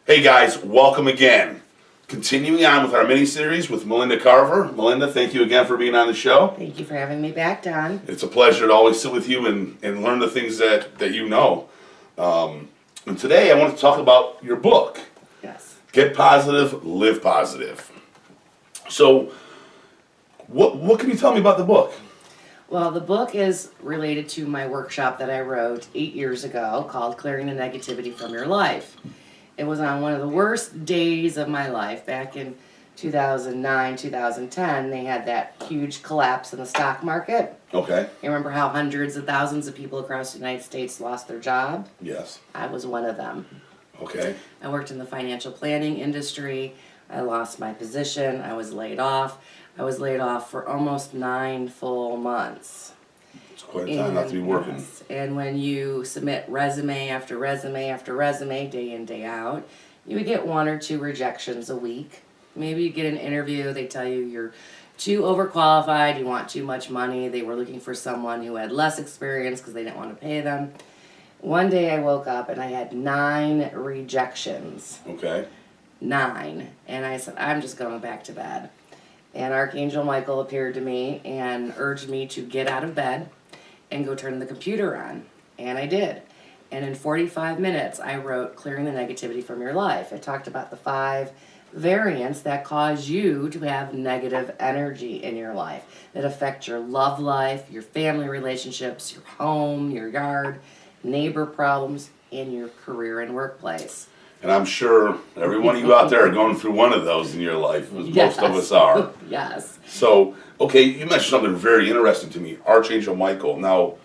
Hey guys, welcome again. Continuing on with our mini-series with Melinda Carver. Melinda, thank you again for being on the show. Thank you for having me back, Don. It's a pleasure to always sit with you and learn the things that you know. And today I want to talk about your book. Yes. Get Positive, Live Positive. So, what can you tell me about the book? Well, the book is related to my workshop that I wrote 8 years ago called Clearing the Negativity from Your Life. It was on one of the worst days of my life back in 2009, 2010. They had that huge collapse in the stock market. Okay. You remember how hundreds of thousands of people across the United States lost their job? Yes. I was one of them. Okay. I worked in the financial planning industry. I lost my position. I was laid off. I was laid off for almost 9 full months. It's quite a time not to be working. Yes, and when you submit resume after resume after resume, day in, day out, you would get 1 or 2 rejections a week. Maybe you get an interview, they tell you you're too overqualified, you want too much money. They were looking for someone who had less experience because they didn't want to pay them. One day I woke up and I had 9 rejections. Okay. 9. And I said, I'm just going back to bed. And Archangel Michael appeared to me and urged me to get out of bed and go turn the computer on. And I did. And in 45 minutes, I wrote Clearing the Negativity from Your Life. I talked about the 5 variants that cause you to have negative energy in your life, that affect your love life, your family relationships, your home, your yard, neighbor problems, and your career and workplace. And I'm sure every one of you out there are going through one of those in your life, as most of us are. Yes. So, okay, you mentioned something very interesting to me, Archangel Michael. Now,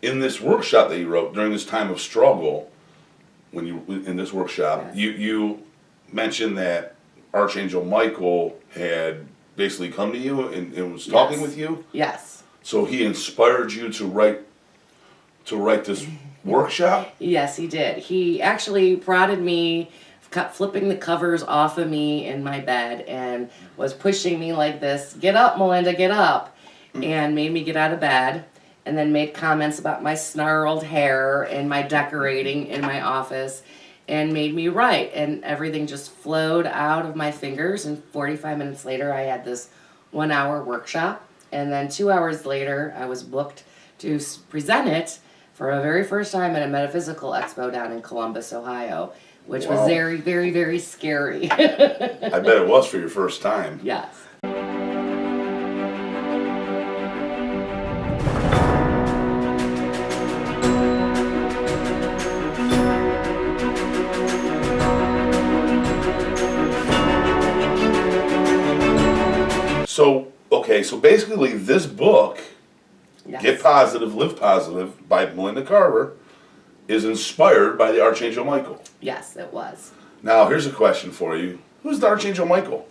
in this workshop that you wrote during this time of struggle, when you in this workshop, Yes. you mentioned that Archangel Michael had basically come to you and was talking with you. Yes. So he inspired you to write this workshop. Yes, he did. He actually prodded me, flipping the covers off of me in my bed and was pushing me like this, get up, Melinda, get up, and made me get out of bed, and then made comments about my snarled hair and my decorating in my office and made me write, and everything just flowed out of my fingers, and 45 minutes later I had this 1-hour workshop, and then 2 hours later I was booked to present it for the very first time at a metaphysical expo down in Columbus, Ohio, which was very, very, very scary. I bet it was for your first time. Yes. So basically this book, Yes. Get Positive, Live Positive by Melinda Carver, is inspired by the Archangel Michael. Yes, it was. Now, here's a question for you. Who's the Archangel Michael?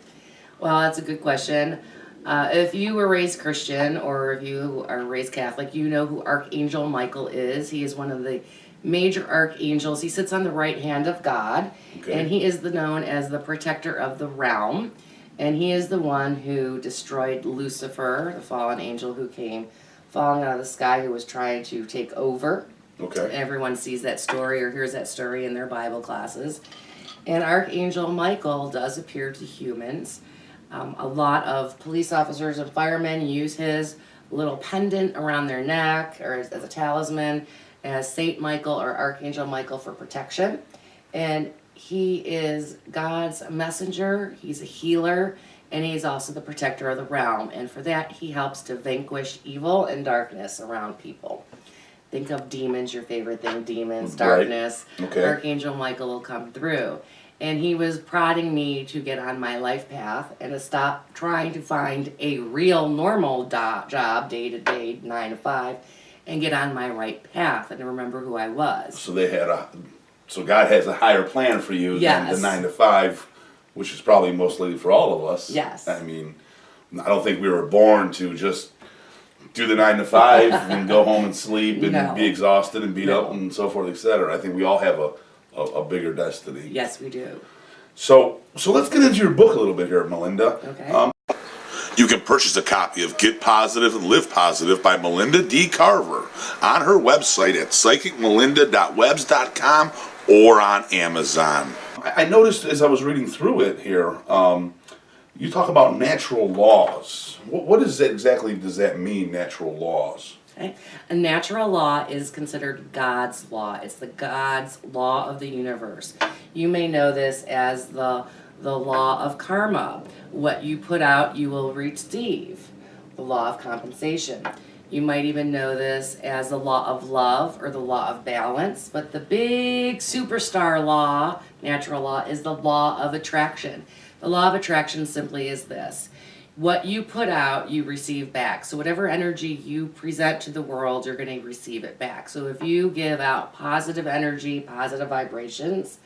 Well, that's a good question. If you were raised Christian or if you are raised Catholic, you know who Archangel Michael is. He is one of the major archangels. He sits on the right hand of God, and he is known as the protector of the realm. And he is the one who destroyed Lucifer, the fallen angel who came falling out of the sky, who was trying to take over. Okay. Everyone sees that story or hears that story in their Bible classes. And Archangel Michael does appear to humans. A lot of police officers and firemen use his little pendant around their neck or as a talisman as Saint Michael or Archangel Michael for protection. And he is God's messenger, he's a healer, and he's also the protector of the realm. And for that, he helps to vanquish evil and darkness around people. Think of demons, your favorite thing, demons, darkness. Right. Okay. Archangel Michael will come through. And he was prodding me to get on my life path and to stop trying to find a real normal job, day to day, 9 to 5, and get on my right path and to remember who I was. So God has a higher plan for you than the 9 to 5, which is probably mostly for all of us. Yes. I mean, I don't think we were born to just do the 9 to 5 and go home and sleep and be exhausted and beat up and so forth, etc. I think we all have a bigger destiny. Yes, we do. So let's get into your book a little bit here, Melinda. Okay. You can purchase a copy of Get Positive and Live Positive by Melinda D. Carver on her website at psychicmelinda.webs.com or on Amazon. I noticed as I was reading through it here, you talk about natural laws. What is that exactly? Does that mean, natural laws? Okay. A natural law is considered God's law. It's the God's law of the universe. You may know this as the law of karma. What you put out, you will receive. The law of compensation. You might even know this as the law of love or the law of balance. But the big superstar law, natural law, is the law of attraction. The law of attraction simply is this. What you put out, you receive back. So whatever energy you present to the world, you're going to receive it back. So if you give out positive energy, positive vibrations,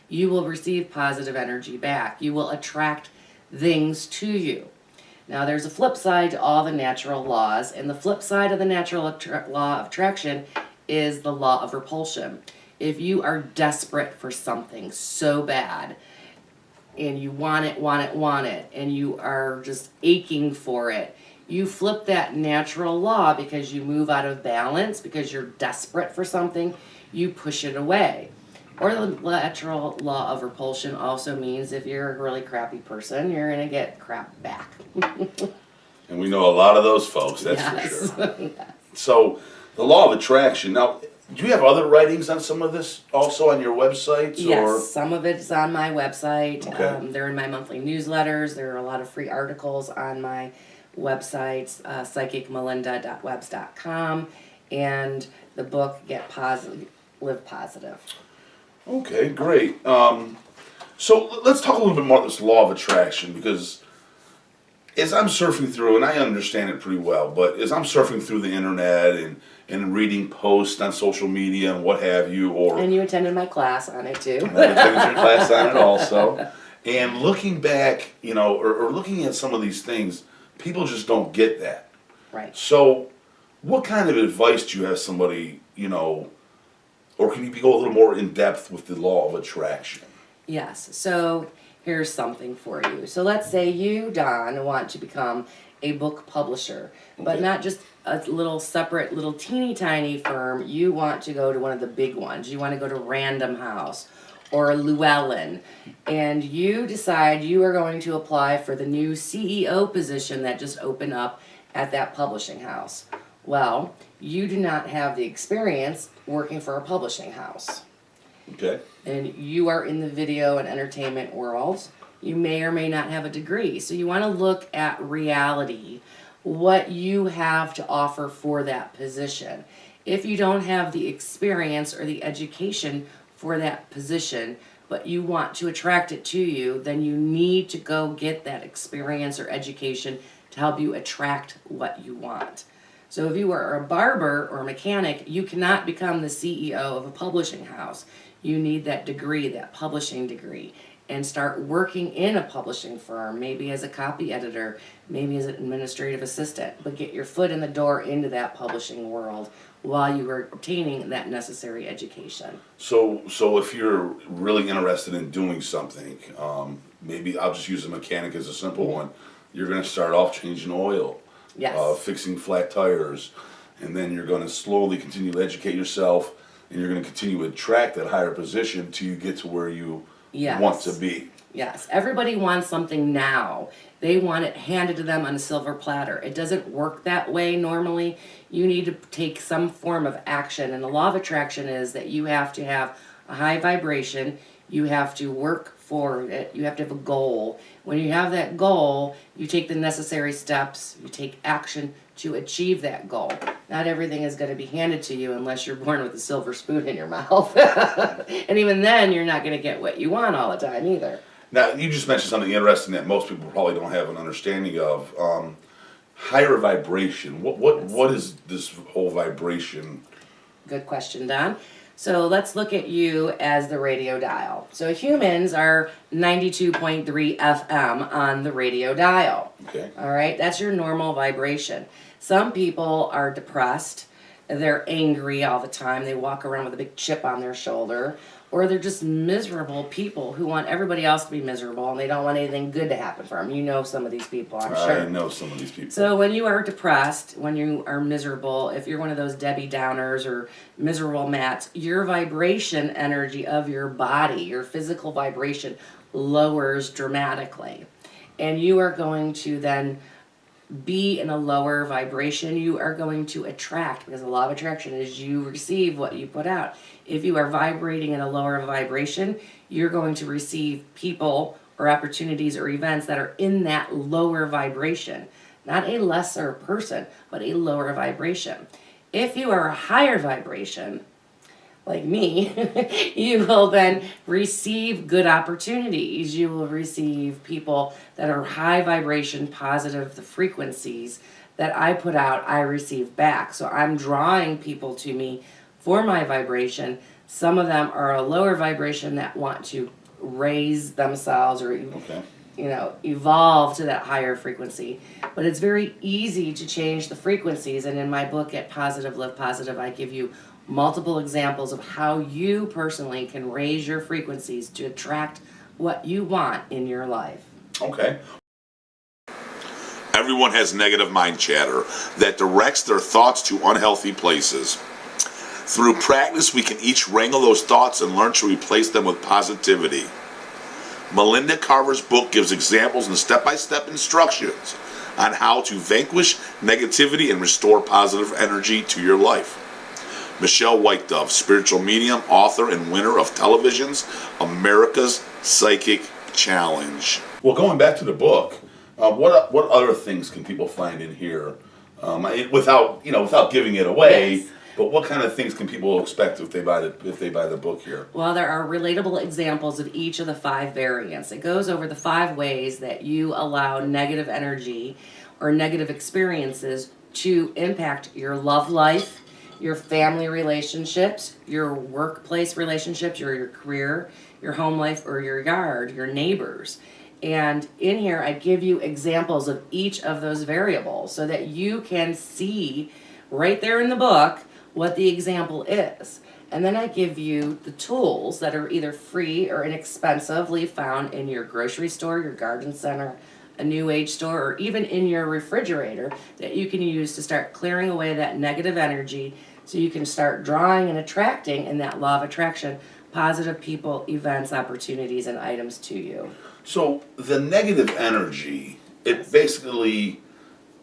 you will receive positive energy back. You will attract things to you. Now there's a flip side to all the natural laws, and the flip side of the natural law of attraction is the law of repulsion. If you are desperate for something so bad, and you want it, and you are just aching for it, you flip that natural law because you move out of balance, because you're desperate for something, you push it away. Or the natural law of repulsion also means if you're a really crappy person, you're going to get crap back. And we know a lot of those folks, that's Yes. for sure. Yes. So, the law of attraction. Now, do you have other writings on some of this also on your websites? Yes, Or? some of it's on my website. Okay. They're in my monthly newsletters. There are a lot of free articles on my websites, psychicmelinda.webs.com, and the book Get Positive, Live Positive. Okay, great. So let's talk a little bit more about this law of attraction, because as I'm surfing through, and I understand it pretty well, but as I'm surfing through the internet and reading posts on social media and what have you, or And you attended my class on it too. I attended your class on it also, and looking back, or looking at some of these things, people just don't get that. Right. So, what kind of advice do you have somebody, or can you go a little more in depth with the law of attraction? Yes. So here's something for you. So let's say you, Don, want to become a book publisher, but Okay. not just a little separate, little teeny tiny firm. You want to go to one of the big ones. You want to go to Random House or Llewellyn, and you decide you are going to apply for the new CEO position that just opened up at that publishing house. Well, you do not have the experience working for a publishing house. Okay. And you are in the video and entertainment world. You may or may not have a degree. So you want to look at reality, what you have to offer for that position. If you don't have the experience or the education for that position, but you want to attract it to you, then you need to go get that experience or education to help you attract what you want. So if you are a barber or a mechanic, you cannot become the CEO of a publishing house. You need that degree, that publishing degree, and start working in a publishing firm, maybe as a copy editor, maybe as an administrative assistant, but get your foot in the door into that publishing world while you are obtaining that necessary education. So if you're really interested in doing something, maybe I'll just use a mechanic as a simple one. You're going to start off changing oil, Yes. fixing flat tires, and then you're going to slowly continue to educate yourself, and you're going to continue to attract that higher position till you get to where you Yes. want to be. Yes, everybody wants something now. They want it handed to them on a silver platter. It doesn't work that way normally. You need to take some form of action, and the law of attraction is that you have to have a high vibration. You have to work for it. You have to have a goal. When you have that goal, you take the necessary steps. You take action to achieve that goal. Not everything is going to be handed to you unless you're born with a silver spoon in your mouth. And even then, you're not going to get what you want all the time either. Now, you just mentioned something interesting that most people probably don't have an understanding of. Higher vibration. What is this whole vibration? Good question, Don. So let's look at you as the radio dial. So humans are 92.3 FM on the radio dial. Okay. All right, that's your normal vibration. Some people are depressed. they're angry all the time, they walk around with a big chip on their shoulder, or they're just miserable people who want everybody else to be miserable and they don't want anything good to happen for them. You know some of these people, I'm sure. I know some of these people. So when you are depressed, when you are miserable, if you're one of those Debbie Downers or miserable Matts, your vibration energy of your body, your physical vibration, lowers dramatically. And you are going to then be in a lower vibration. You are going to attract, because the law of attraction is you receive what you put out. If you are vibrating in a lower vibration, you're going to receive people or opportunities or events that are in that lower vibration. Not a lesser person, but a lower vibration. If you are a higher vibration, like me, you will then receive good opportunities. You will receive people that are high vibration, positive, the frequencies that I put out, I receive back. So I'm drawing people to me for my vibration. Some of them are a lower vibration that want to raise themselves or evolve to that higher frequency. But it's very easy to change the frequencies. And in my book at Positive Live Positive, I give you multiple examples of how you personally can raise your frequencies to attract what you want in your life. Okay. Everyone has negative mind chatter that directs their thoughts to unhealthy places. Through practice, we can each wrangle those thoughts and learn to replace them with positivity. Melinda Carver's book gives examples and step-by-step instructions on how to vanquish negativity and restore positive energy to your life. Michelle White-Dove, spiritual medium, author, and winner of television's America's Psychic Challenge. Well, going back to the book, what other things can people find in here, without giving it away? Yes. But what kind of things can people expect if they buy the book here? Well, there are relatable examples of each of the 5 variants. It goes over the 5 ways that you allow negative energy or negative experiences to impact your love life, your family relationships, your workplace relationships, your career, your home life, or your yard, your neighbors. And in here, I give you examples of each of those variables so that you can see right there in the book what the example is. And then I give you the tools that are either free or inexpensively found in your grocery store, your garden center, a new age store, or even in your refrigerator that you can use to start clearing away that negative energy so you can start drawing and attracting in that law of attraction positive people, events, opportunities, and items to you. So the negative energy, it basically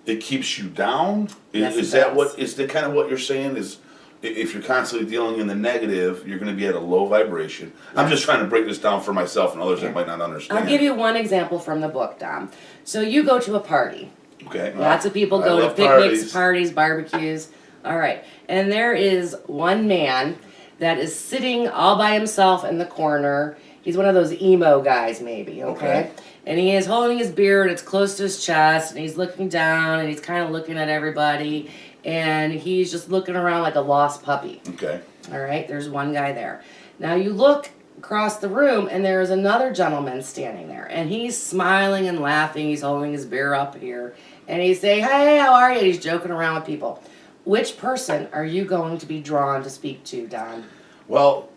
it keeps you down. Yes, Is it that does. what is the kind of what you're saying? Is if you're constantly dealing in the negative, you're going to be at a low vibration. I'm just trying to break this down for myself and others that might not understand. I'll give you one example from the book, Dom. So you go to a party. Okay. Lots of people I go to love picnics, parties, barbecues. All right. And there is one man that is sitting all by himself in the corner. He's one of those emo guys, maybe, okay? And he is holding his beer and it's close to his chest, and he's looking down and he's kind of looking at everybody, and he's just looking around like a lost puppy. Okay. All right, there's one guy there. Now you look across the room and there is another gentleman standing there, and he's smiling and laughing. He's holding his beer up here, and he's saying, "Hey, how are you?" He's joking around with people. Which person are you going to be drawn to speak to, Don? Well,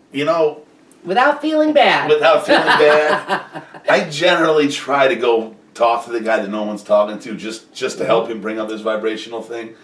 Without feeling bad. without feeling bad, I generally try to go talk to the guy that no one's talking to just to help him bring up this vibrational thing.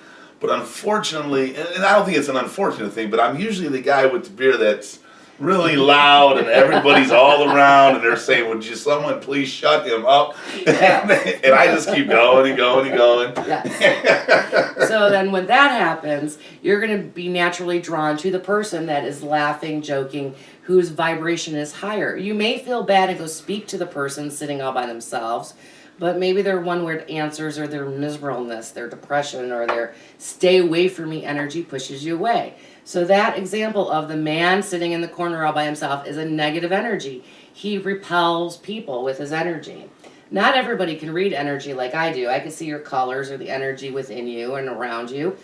But unfortunately, and I don't think it's an unfortunate thing, but I'm usually the guy with the beer that's really loud and everybody's all around and they're saying, "Would you someone please shut him up?" Yeah. And I just keep going and going and going. Yes. So then when that happens, you're going to be naturally drawn to the person that is laughing, joking, whose vibration is higher. You may feel bad and go speak to the person sitting all by themselves, but maybe their one-word answers or their miserableness, their depression, or their stay away from me energy pushes you away. So that example of the man sitting in the corner all by himself is a negative energy. He repels people with his energy. Not everybody can read energy like I do. I can see your colors or the energy within you and around you,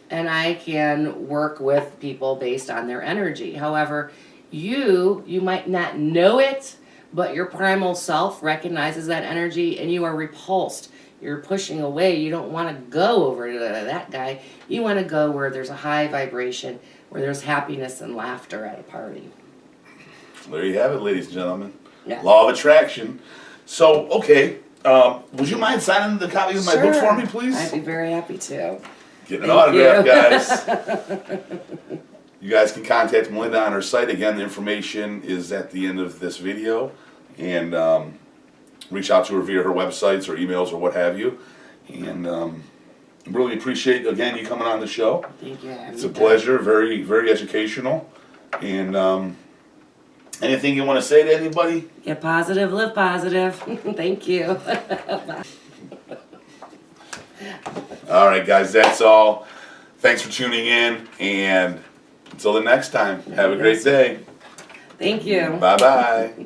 and I can work with people based on their energy. However, you might not know it, but your primal self recognizes that energy and you are repulsed. you're pushing away. You don't want to go over to that guy. You want to go where there's a high vibration, where there's happiness and laughter at a party. There you have it, ladies and gentlemen. Yeah. Law of attraction. So, okay, would you mind signing the copies of my book for me, please? I'd be very happy to. Get an Thank autograph, you. guys. You guys can contact Melinda on her site. Again, the information is at the end of this video. And reach out to her via her websites or emails or what have you. And really appreciate, again, you coming on the show. Thank you. It's a pleasure. Very, very educational. And anything you want to say to anybody? Get positive, live positive. Thank you. All right, guys, that's all. Thanks for tuning in. And until the next time, have a great day. Thank you. Bye-bye.